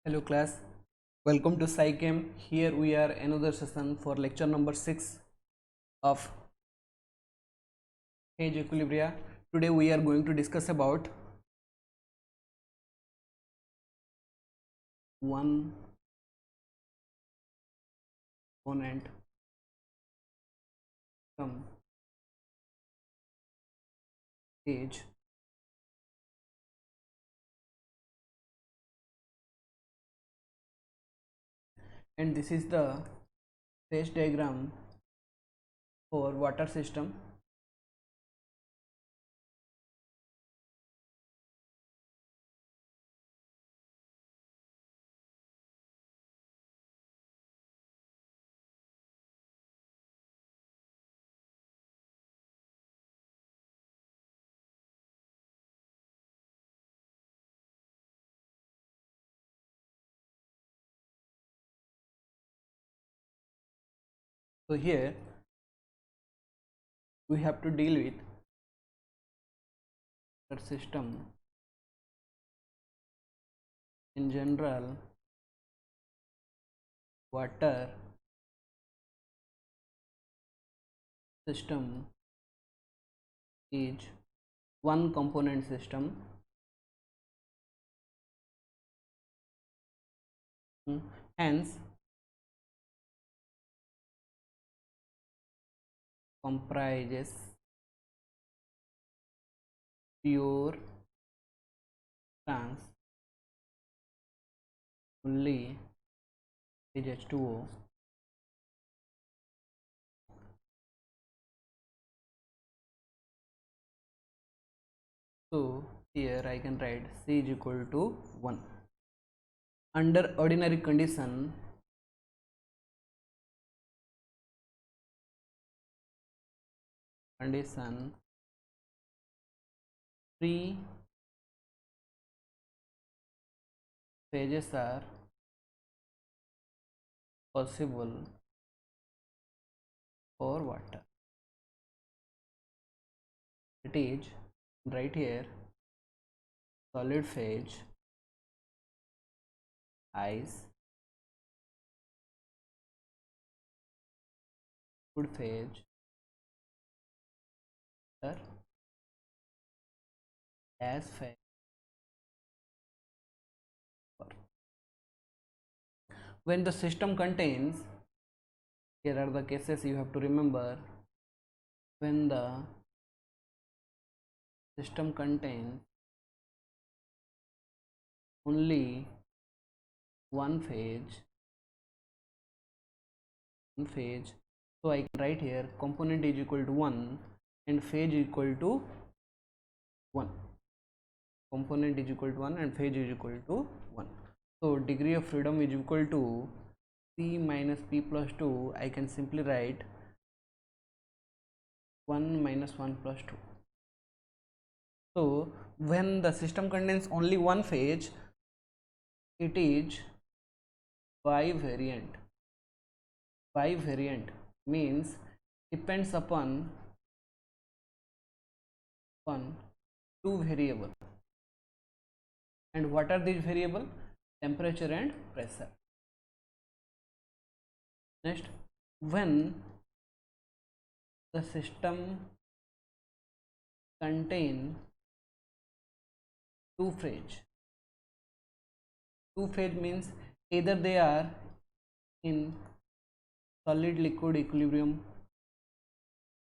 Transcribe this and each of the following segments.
Hello class, welcome to SciChem. Here we are another session for lecture number 6 of phase equilibria. Today we are going to discuss about one component from phase and this is the phase diagram for water system. So here we have to deal with water system in general. Water system is one component system. Hence comprises pure trans only is H2O. So here I can write C is equal to 1. Under ordinary condition, three phases are possible for water. It is right here solid phase, ice, liquid phase, gas phase. When the system contains, here are the cases you have to remember. When the system contains only one phase, so I can write here component is equal to 1 and phase is equal to 1. Component is equal to 1 and phase is equal to 1. So degree of freedom is equal to C minus P plus 2. I can simply write 1 minus 1 plus 2. So when the system contains only one phase, it is bivariant. Bivariant means depends upon two variables. And what are these variables? Temperature and pressure. Next, when the system contain two phase means either they are in solid liquid equilibrium,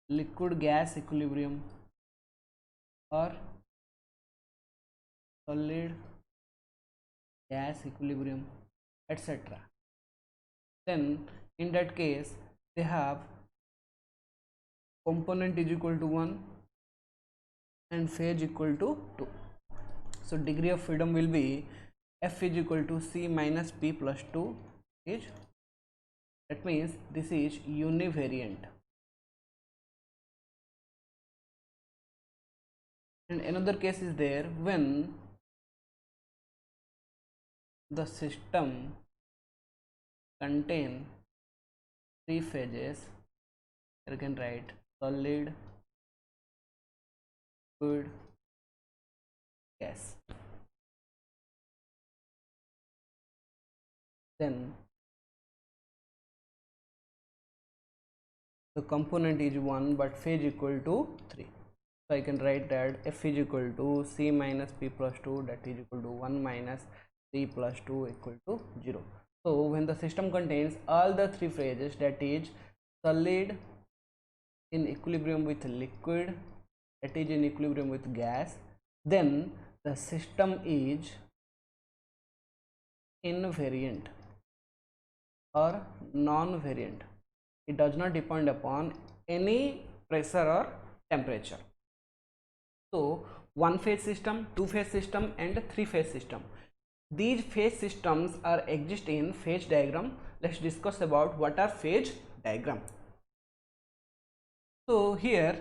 liquid gas equilibrium, or solid gas equilibrium, etc. Then in that case they have component is equal to 1 and phase equal to 2. So degree of freedom will be F is equal to C minus P plus 2 is, that means this is univariant. And another case is there when the system contain three phases. You can write solid, liquid, gas. then the component is 1 but phase equal to 3. So I can write that F is equal to C minus P plus 2, that is equal to 1 minus 3 plus 2 equal to 0. So when the system contains all the three phases, that is solid in equilibrium with liquid, that is in equilibrium with gas, then the system is invariant or non-variant. It does not depend upon any pressure or temperature. So one phase system, two phase system and three phase system. These phase systems are exist in phase diagram. Let's discuss about what are phase diagram. So here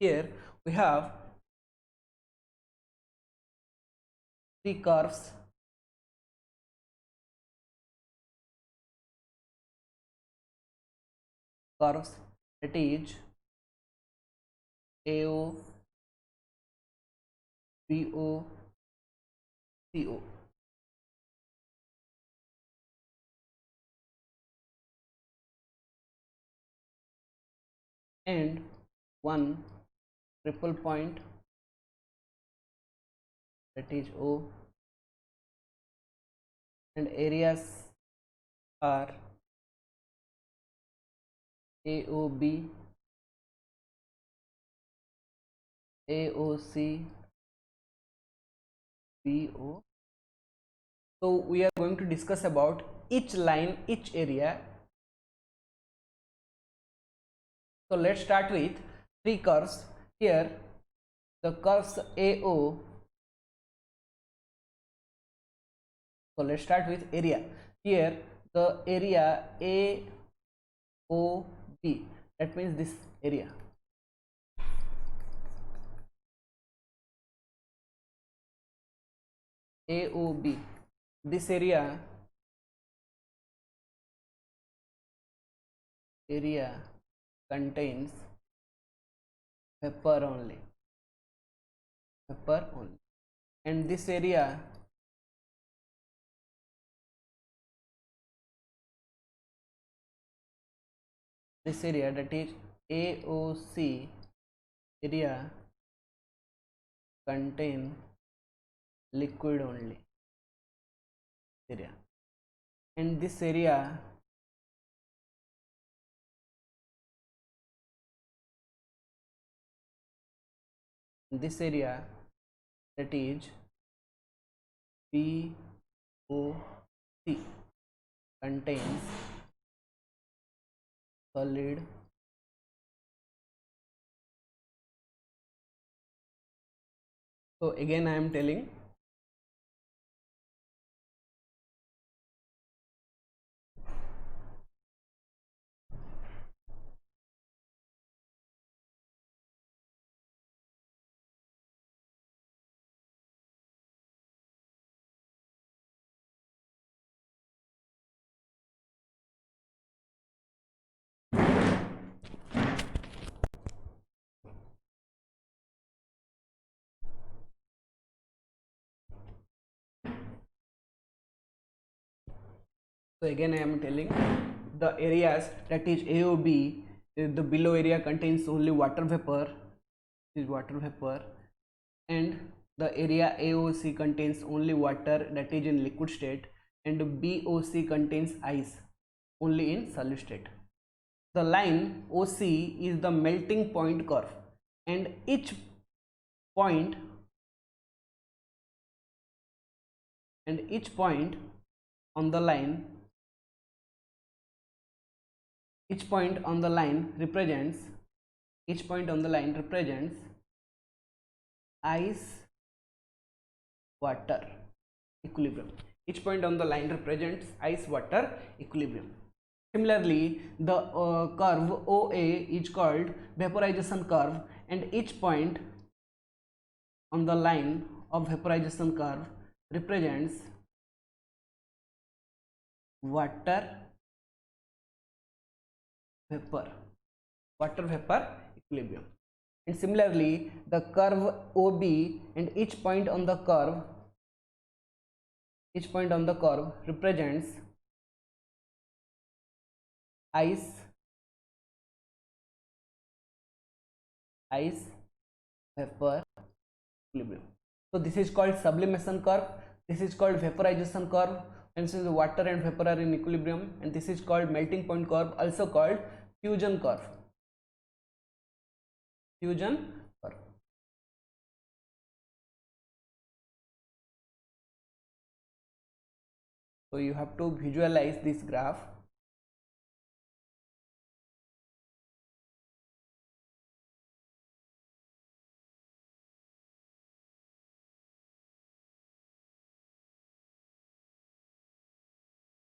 here we have three curves. That is AO, BO, CO. And one triple point, that is O, and areas are AOB, AOC, BO. So we are going to discuss about each line, each area. So let's start with three curves. Here the curves AO. So let's start with area. Here the area AOB, that means this area. AOB, this area contains vapor only, and this area that is AOC area contain liquid only area, and this area that is BOC contains solid so again I am telling so again I am telling the areas that is AOB, the below area contains only water vapor, and the area AOC contains only water, that is in liquid state, and BOC contains ice only in solid state. The line OC is the melting point curve, and each point on the line represents ice water equilibrium. Each point on the line represents ice water equilibrium. Similarly, the curve OA is called vaporization curve, and each point on the line of vaporization curve represents water vapor equilibrium. and similarly the curve OB, and each point on the curve represents ice vapor equilibrium. So this is called sublimation curve, this is called vaporization curve, and since water and vapor are in equilibrium, and this is called melting point curve, also called fusion curve. So you have to visualize this graph.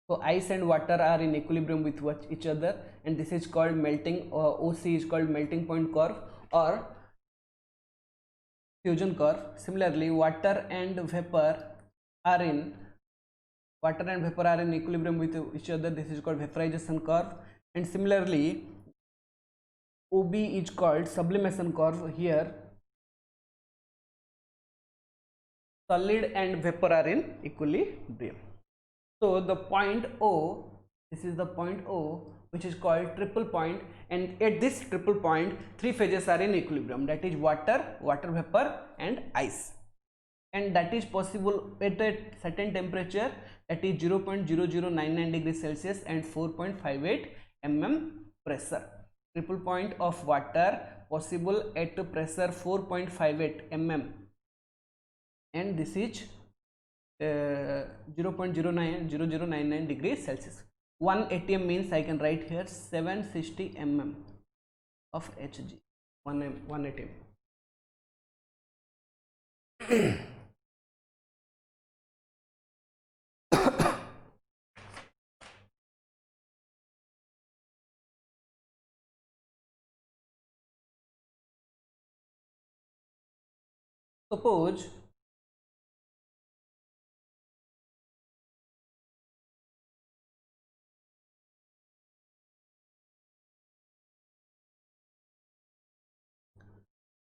So ice and water are in equilibrium with each other, and this is called melting, OC is called melting point curve or fusion curve. Similarly, water and vapor are in equilibrium with each other, this is called vaporization curve. And similarly, OB is called sublimation curve. Here solid and vapor are in equilibrium. So the point O, this is the point O, which is called triple point, and at this triple point three phases are in equilibrium, that is water, vapor and ice, and that is possible at a certain temperature, that is 0.0099 degrees Celsius and 4.58 mm pressure. Triple point of water possible at a pressure 4.58 mm, and this is 0.0099 degrees Celsius. 1 atm means I can write here 760 mm of Hg. 1 atm.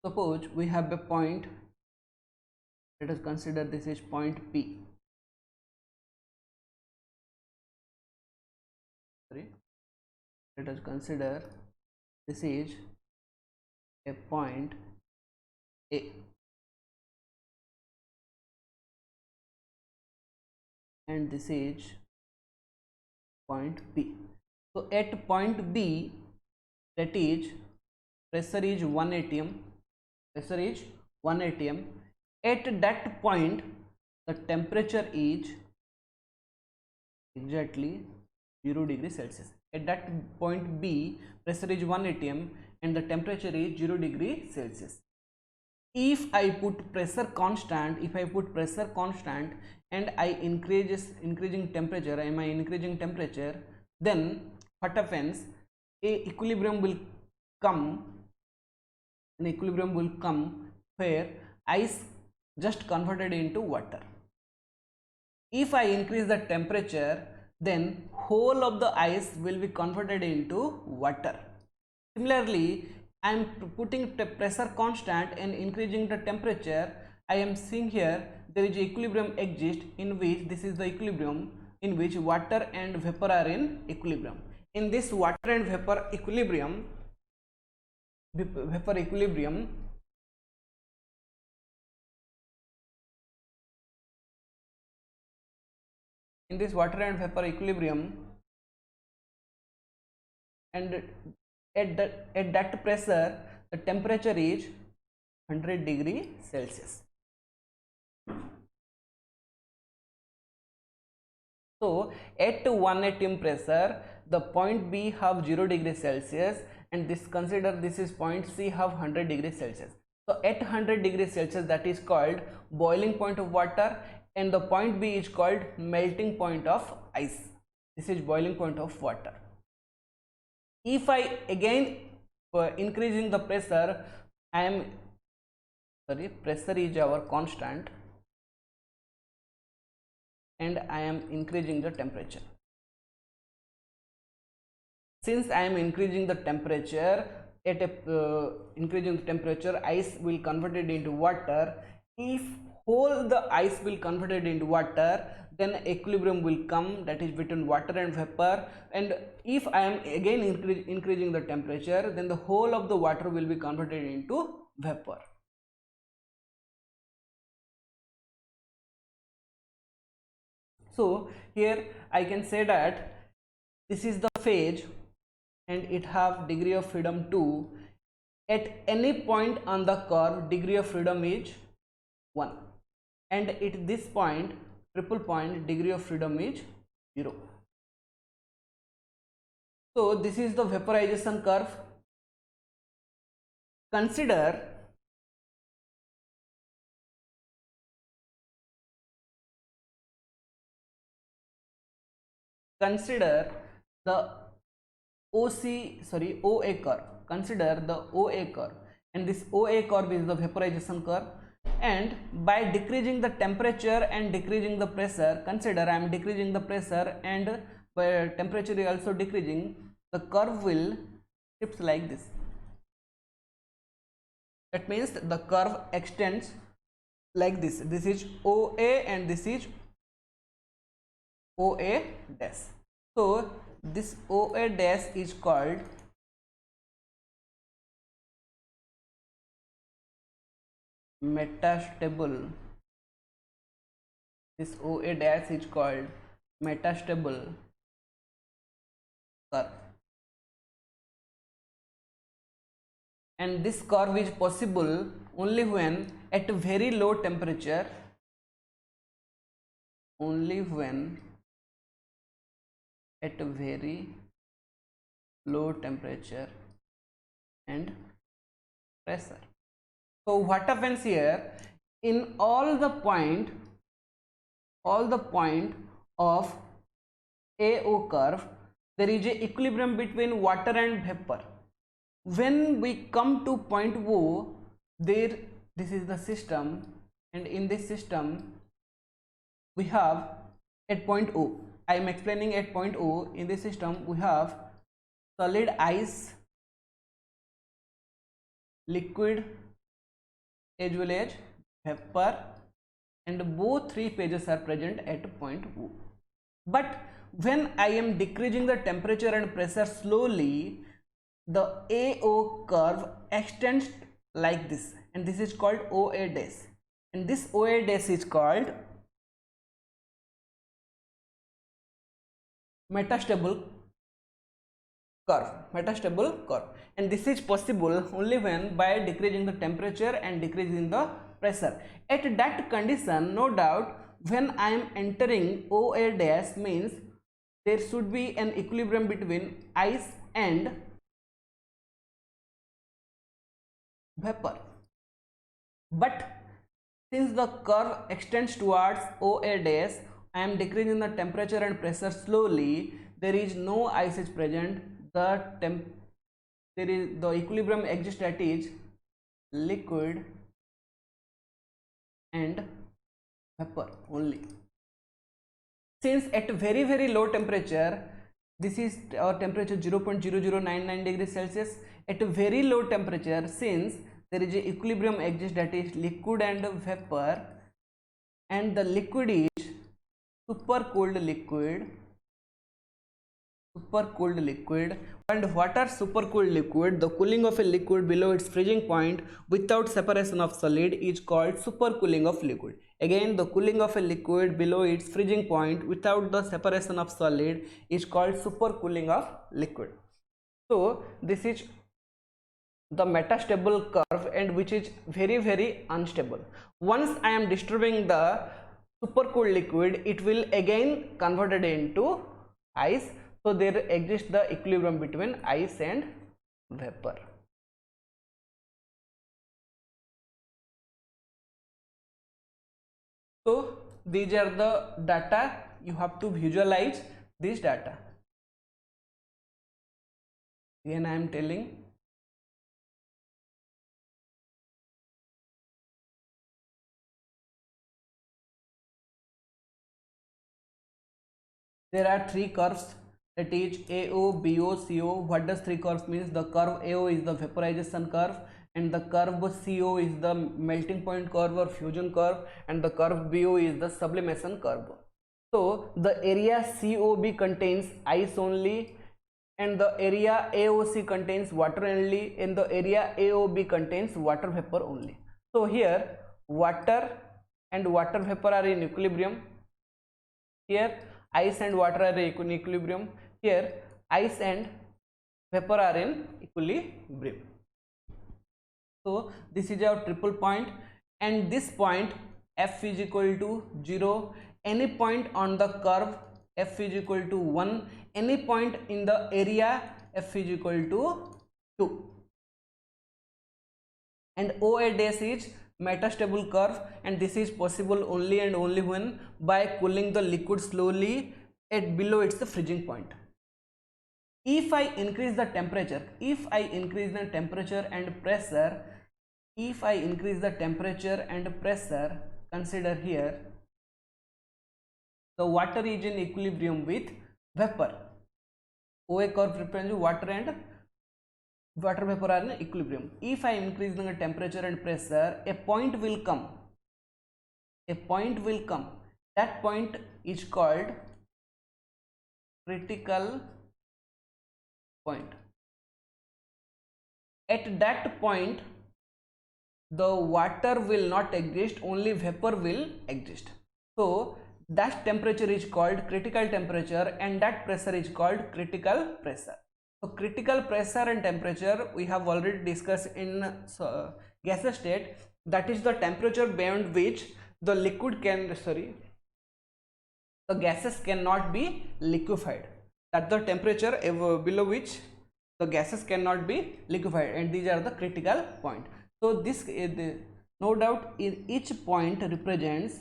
Suppose we have a point, let us consider this is point P. Let us consider this is a point A, and this is point B. So at point B, that is pressure is 1 atm, at that point the temperature is exactly 0 degrees Celsius. At that point B, pressure is 1 atm and the temperature is 0 degrees Celsius. If I put pressure constant, and I increasing temperature, then what happens? An equilibrium will come where ice just converted into water. If I increase the temperature, then whole of the ice will be converted into water. Similarly, I am putting pressure constant and increasing the temperature. I am seeing here there is equilibrium exists, in which this is the equilibrium in which water and vapor are in equilibrium. In this water and vapor equilibrium, and at that pressure the temperature is 100 degree Celsius. So at 1 atm pressure, the point B have 0 degree Celsius, and this consider this is point C have 100 degree Celsius. So at 100 degree Celsius, that is called boiling point of water, and the point B is called melting point of ice. This is boiling point of water. If I again increasing the pressure, pressure is our constant, and I am increasing the temperature. Since I am increasing the temperature, at a increasing temperature, ice will convert it into water. If whole the ice will convert it into water, then equilibrium will come, that is between water and vapor. And if I am again increasing the temperature, then the whole of the water will be converted into vapor. So here I can say that this is the phase and it have degree of freedom 2. At any point on the curve, degree of freedom is 1, and at this point, triple point, degree of freedom is 0. So this is the vaporization curve. Consider the OA curve. Consider the OA curve, and this OA curve is the vaporization curve. And by decreasing the temperature and decreasing the pressure, consider I am decreasing the pressure and by temperature is also decreasing, the curve will shift like this. That means the curve extends like this. This is OA and this is OA dash. So this OA dash is called metastable. This OA dash is called metastable curve, and this curve is possible only when at a very low temperature, only when at a very low temperature and pressure. So what happens here, in all the point of AO curve, there is a equilibrium between water and vapor. When we come to point O, there, this is the system, and in this system we have at point O, I am explaining at point O, in this system we have solid ice, liquid as well as vapor, and both three phases are present at point O. But when I am decreasing the temperature and pressure slowly, the AO curve extends like this, and this is called OA dash, and this OA dash is called metastable curve, and this is possible only when by decreasing the temperature and decreasing the pressure. At that condition, no doubt, when I am entering OA dash, means there should be an equilibrium between ice and vapor. But since the curve extends towards OA dash, I am decreasing the temperature and pressure slowly, there is no ice is present, the equilibrium exists, that is liquid and vapor only. Since at very low temperature, this is our temperature 0.0099 degrees Celsius, at a very low temperature, since there is a equilibrium exists, that is liquid and vapor, and the liquid is super cooled liquid, and what are super cooled liquid? The cooling of a liquid below its freezing point without separation of solid is called super cooling of liquid. Again, the cooling of a liquid below its freezing point without the separation of solid is called super cooling of liquid. So this is the metastable curve, and which is very unstable. Once I am disturbing the supercooled liquid, it will again converted into ice. So there exists the equilibrium between ice and vapor. So these are the data, you have to visualize this data. Again I am telling, there are three curves that is AO, BO, CO. What does three curves means? The curve AO is the vaporization curve, and the curve CO is the melting point curve or fusion curve, and the curve BO is the sublimation curve. So the area COB contains ice only, and the area AOC contains water only, and the area AOB contains water vapor only. So here water and water vapor are in equilibrium. Here ice and water are in equilibrium. Here ice and vapor are in equilibrium. So this is our triple point, and this point f is equal to 0. Any point on the curve f is equal to 1. Any point in the area f is equal to 2. And OA dash is metastable curve, and this is possible only and only when by cooling the liquid slowly at below its freezing point. If I increase the temperature, and pressure, consider here the water is in equilibrium with vapor. OA curve represents water and water vapor are in equilibrium. If I increase the temperature and pressure, a point will come. That point is called critical point. At that point, the water will not exist, only vapor will exist. So that temperature is called critical temperature, and that pressure is called critical pressure. So critical pressure and temperature we have already discussed in gaseous state, that is the temperature beyond which the gases cannot be liquefied. That's the temperature below which the gases cannot be liquefied, and these are the critical point. So this no doubt in each point represents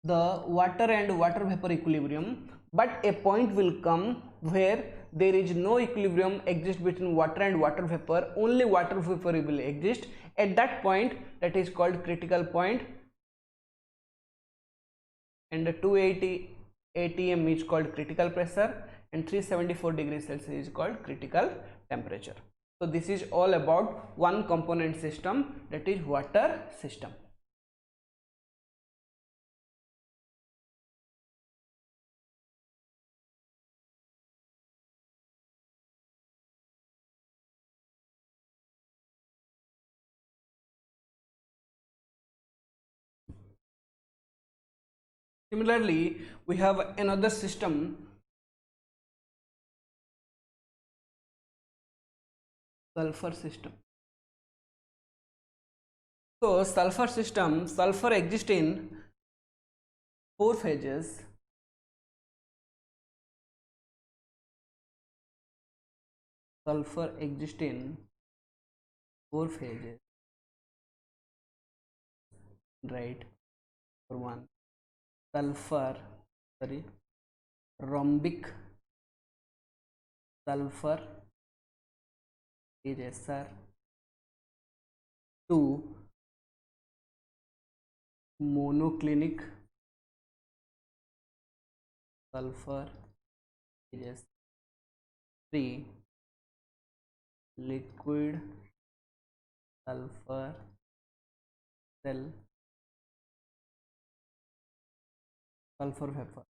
the water and water vapor equilibrium, but a point will come where there is no equilibrium exist between water and water vapor, only water vapor will exist. At that point, that is called critical point, and the 280 atm is called critical pressure, and 374 degrees Celsius is called critical temperature. So this is all about one component system, that is water system. Similarly, we have another system, sulfur system. So sulfur system, sulfur exists in 4 phases. Sulfur exists in 4 phases, right? For one, rhombic sulfur is SR. 2, monoclinic sulfur is 3, liquid sulfur cell, sulfur vapor.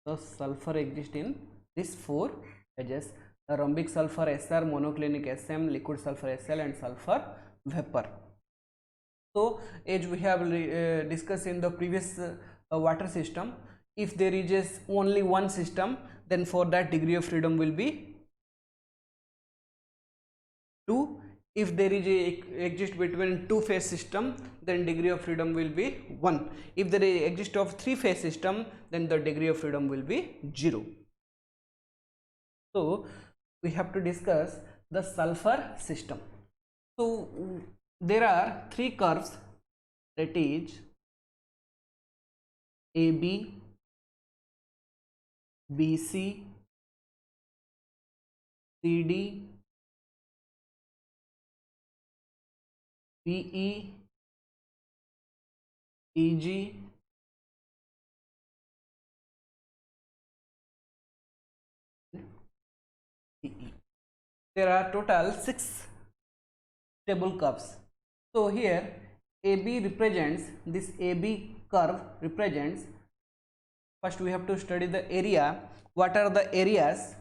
So sulfur exists in these 4 phases: rhombic sulfur SR, monoclinic SM, liquid sulfur SL, and sulfur vapor. So as we have discussed in the previous water system, if there is only one system, then for that degree of freedom will be 2. If there is exist between 2 phase system, then degree of freedom will be 1. If there is exist of 3 phase system, then the degree of freedom will be 0. So we have to discuss the sulfur system. So there are 3 curves, that is AB, BC, CD, PE, EG, there are total 6 stable curves. So here AB represents, this AB curve represents, first we have to study the area. What are the areas?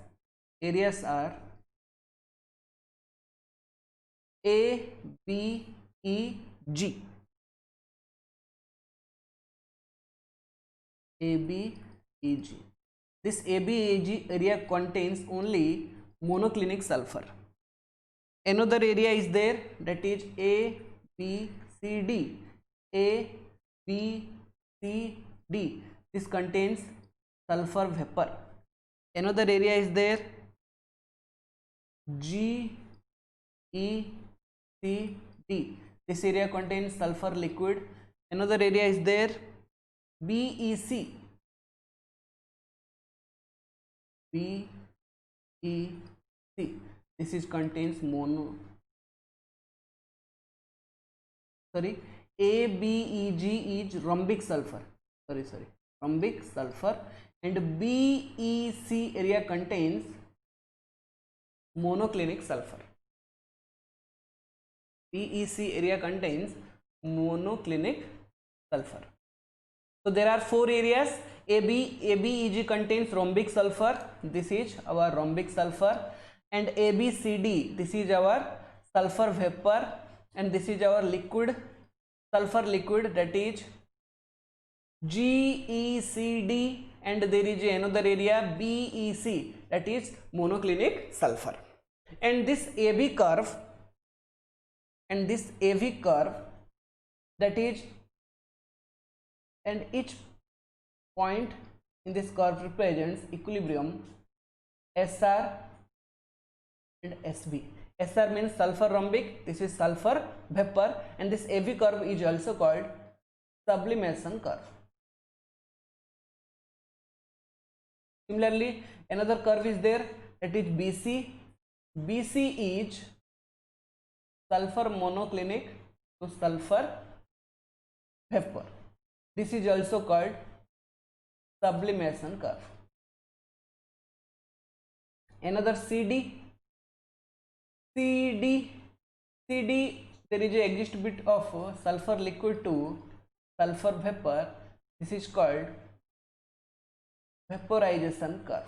Areas are A, B, E, G. A, B, E, G. This A, B, E, G area contains only monoclinic sulfur. Another area is there, that is A, B, C, D. A, B, C, D. This contains sulfur vapor. Another area is there, G, E, C, D. This area contains sulfur liquid. Another area is there, BEC. BEC. This is contains ABEG is rhombic sulfur. Rhombic sulfur, and BEC area contains monoclinic sulfur. BEC area contains monoclinic sulfur. So there are 4 areas. ABEG contains rhombic sulfur. This is our rhombic sulfur. And ABCD, this is our sulfur vapor, and this is our liquid, sulfur liquid, that is GECD, and there is another area BEC, that is monoclinic sulfur. And this AB curve and this AV curve, that is, and each point in this curve represents equilibrium SR and SB. SR means sulfur rhombic, this is sulfur vapor, and this AV curve is also called sublimation curve. Similarly, another curve is there, that is BC. BC is sulfur monoclinic to sulfur vapor. This is also called sublimation curve. Another CD, there is a exist bit of sulfur liquid to sulfur vapor. This is called vaporization curve.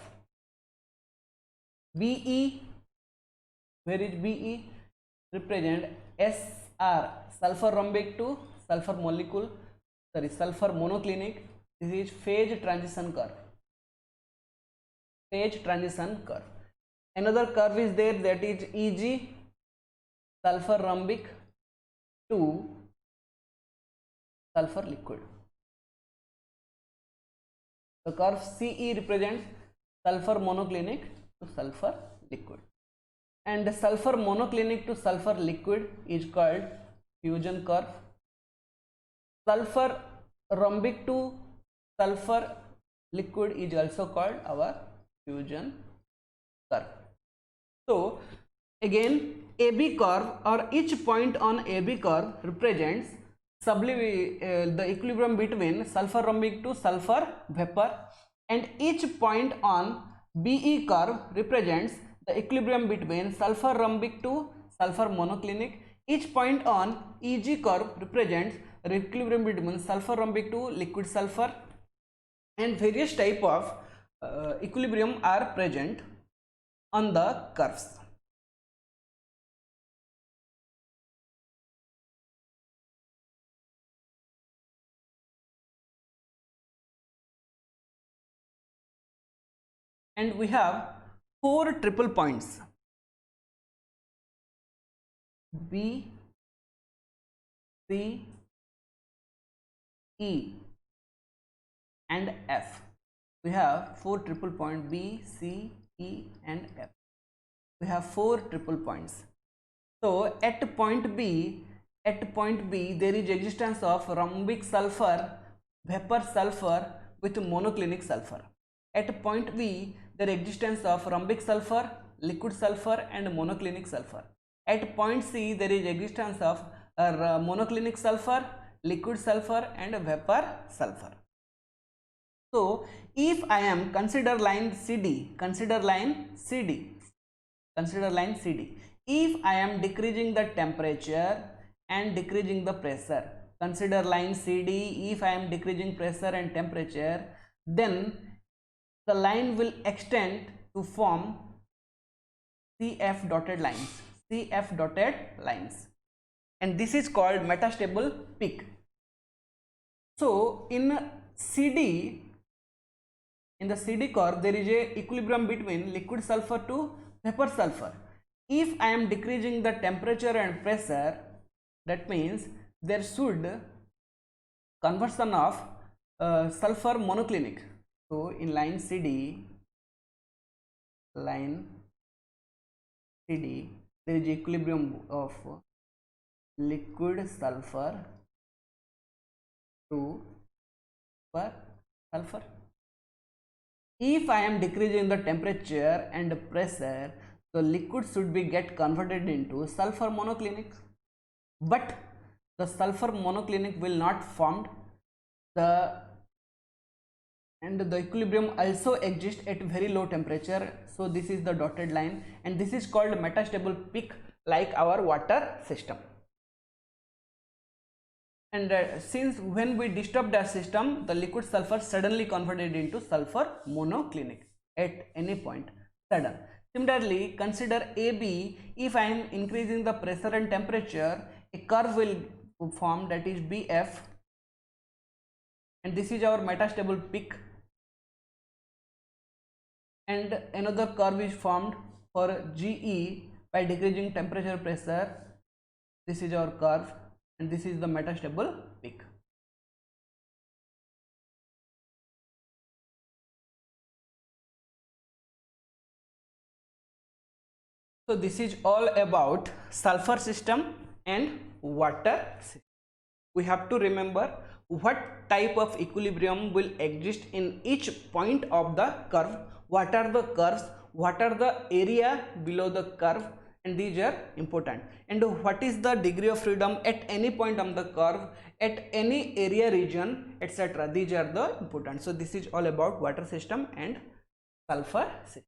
BE, where is BE? Represent SR, sulfur rhombic to sulfur molecule, sulfur monoclinic. This is phase transition curve. Phase transition curve. Another curve is there, that is EG, sulfur rhombic to sulfur liquid. The curve CE represents sulfur monoclinic to sulfur liquid. And the sulfur monoclinic to sulfur liquid is called fusion curve. Sulfur rhombic to sulfur liquid is also called our fusion curve. So again, AB curve, or each point on AB curve represents the equilibrium between sulfur rhombic to sulfur vapor, and each point on BE curve represents the equilibrium between sulfur rhombic to sulfur monoclinic. Each point on EG curve represents the equilibrium between sulfur rhombic to liquid sulfur, and various type of equilibrium are present on the curves. And we have 4 triple points, B, C, E and F. We have 4 triple points, B, C, E and F. We have 4 triple points. So at point B, there is existence of rhombic sulfur, vapor sulfur with monoclinic sulfur. At point B, there is existence of rhombic sulfur, liquid sulfur and monoclinic sulfur. At point C, there is existence of monoclinic sulfur, liquid sulfur and vapor sulfur. So if I am consider line CD, consider line CD. If I am decreasing the temperature and decreasing the pressure, consider line CD. If I am decreasing pressure and temperature, then the line will extend to form CF dotted lines, CF dotted lines, and this is called metastable peak. So in CD, in the CD curve, there is a equilibrium between liquid sulfur to vapor sulfur. If I am decreasing the temperature and pressure, that means there should conversion of sulfur monoclinic. So in line CD, there is equilibrium of liquid sulfur to sulfur. If I am decreasing the temperature and pressure, the liquid should be get converted into sulfur monoclinic, but the sulfur monoclinic will not formed, and the equilibrium also exists at very low temperature. So this is the dotted line, and this is called metastable peak, like our water system. And since when we disturb that system, the liquid sulfur suddenly converted into sulfur monoclinic at any point, sudden. Similarly, consider AB. If I am increasing the pressure and temperature, a curve will form, that is BF, and this is our metastable peak, and another curve is formed for GE by decreasing temperature pressure. This is our curve, and this is the metastable peak. So this is all about sulfur system and water system. We have to remember what type of equilibrium will exist in each point of the curve, what are the curves, what are the area below the curve, and these are important, and what is the degree of freedom at any point on the curve, at any area region, etc. These are the important. So this is all about water system and sulfur system.